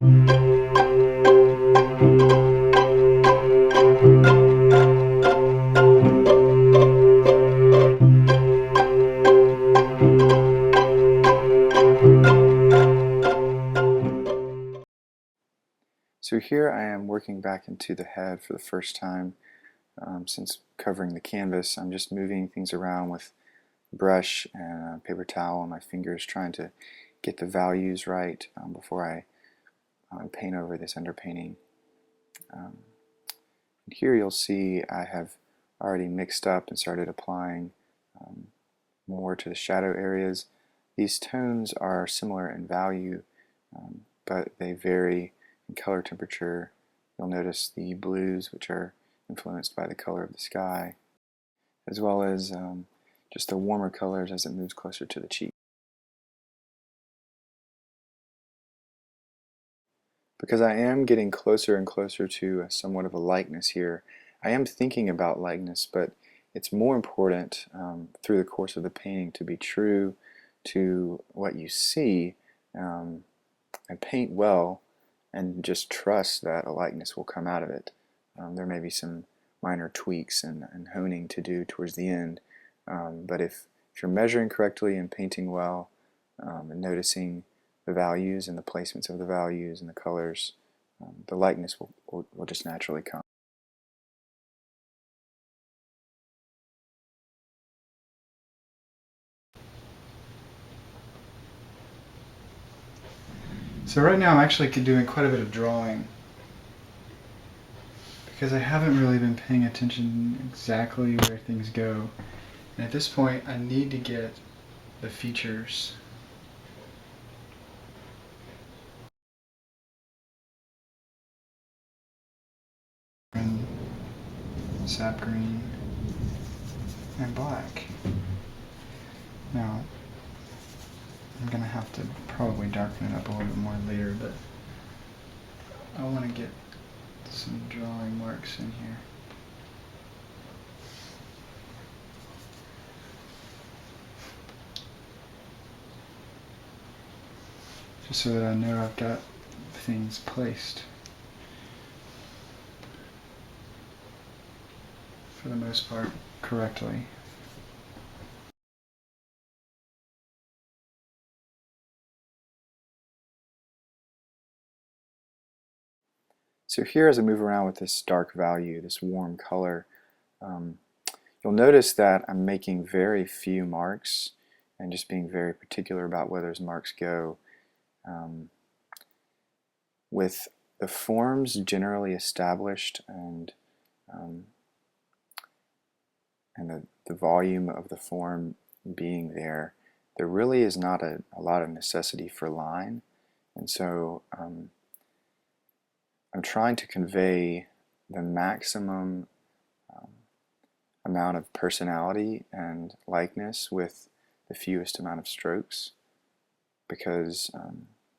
So here I am working back into the head for the first time since covering the canvas. I'm just moving things around with brush and a paper towel and my fingers, trying to get the values right before I paint over this underpainting. Here you'll see I have already mixed up and started applying um, more to the shadow areas. These tones are similar in value, but they vary in color temperature. You'll notice the blues, which are influenced by the color of the sky, as well as just the warmer colors as it moves closer to the cheek. Because I am getting closer and closer to somewhat of a likeness here, I am thinking about likeness, but it's more important through the course of the painting to be true to what you see and paint well and just trust that a likeness will come out of it. There may be some minor tweaks and honing to do towards the end, but if you're measuring correctly and painting well and noticing the values and the placements of the values and the colors, the likeness will just naturally come. So right now I'm actually doing quite a bit of drawing because I haven't really been paying attention exactly where things go. And at this point I need to get the features. And sap green and black. Now I'm gonna have to probably darken it up a little bit more later, but I want to get some drawing marks in here. Just so that I know I've got things placed for the most part correctly. So here, as I move around with this dark value, this warm color, um, you'll notice that I'm making very few marks and just being very particular about where those marks go. With the forms generally established um, and the volume of the form being there, there really is not a lot of necessity for line. And so I'm trying to convey the maximum amount of personality and likeness with the fewest amount of strokes, because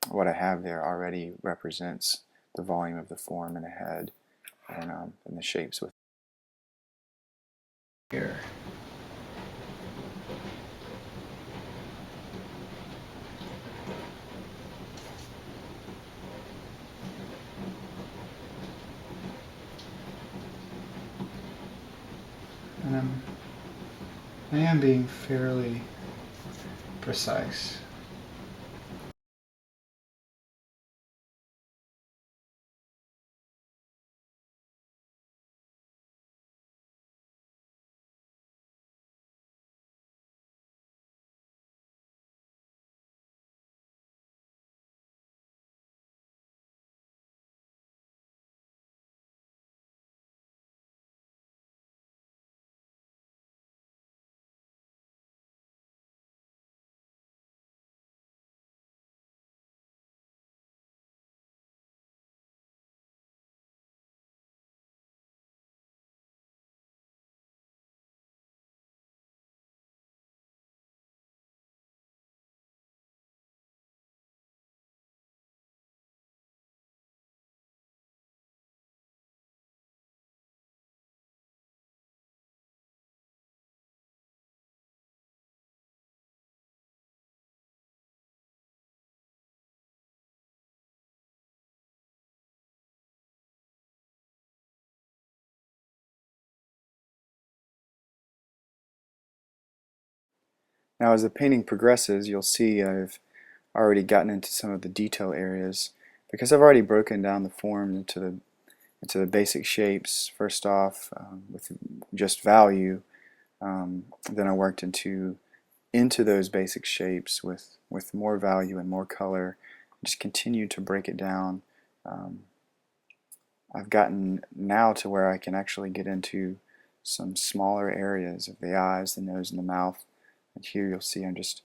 what I have there already represents the volume of the form in the head and the shapes with here. And I am being fairly precise. Now as the painting progresses, you'll see I've already gotten into some of the detail areas because I've already broken down the form into the basic shapes first off with just value. Then I worked into those basic shapes with more value and more color. Just continue to break it down. Um, I've gotten now to where I can actually get into some smaller areas of the eyes, the nose, and the mouth. And here you'll see I'm just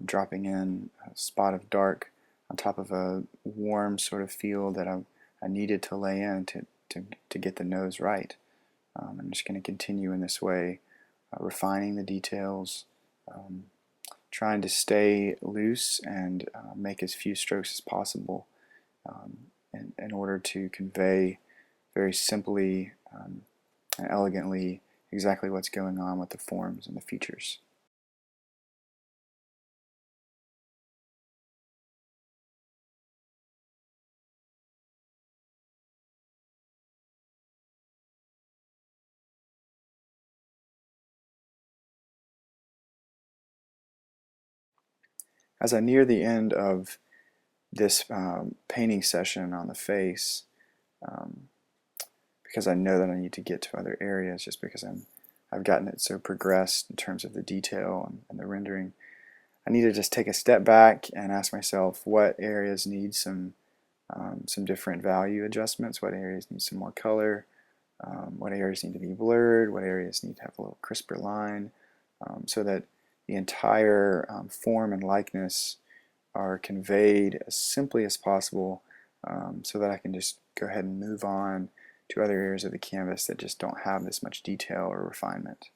dropping in a spot of dark on top of a warm sort of feel that I needed to lay in to get the nose right. I'm just going to continue in this way, refining the details, um, trying to stay loose and make as few strokes as possible in order to convey very simply and elegantly exactly what's going on with the forms and the features. As I near the end of this painting session on the face, um, because I know that I need to get to other areas just because I've gotten it so progressed in terms of the detail and the rendering, I need to just take a step back and ask myself what areas need some different value adjustments, what areas need some more color, what areas need to be blurred, what areas need to have a little crisper line, so that the entire form and likeness are conveyed as simply as possible, so that I can just go ahead and move on to other areas of the canvas that just don't have this much detail or refinement.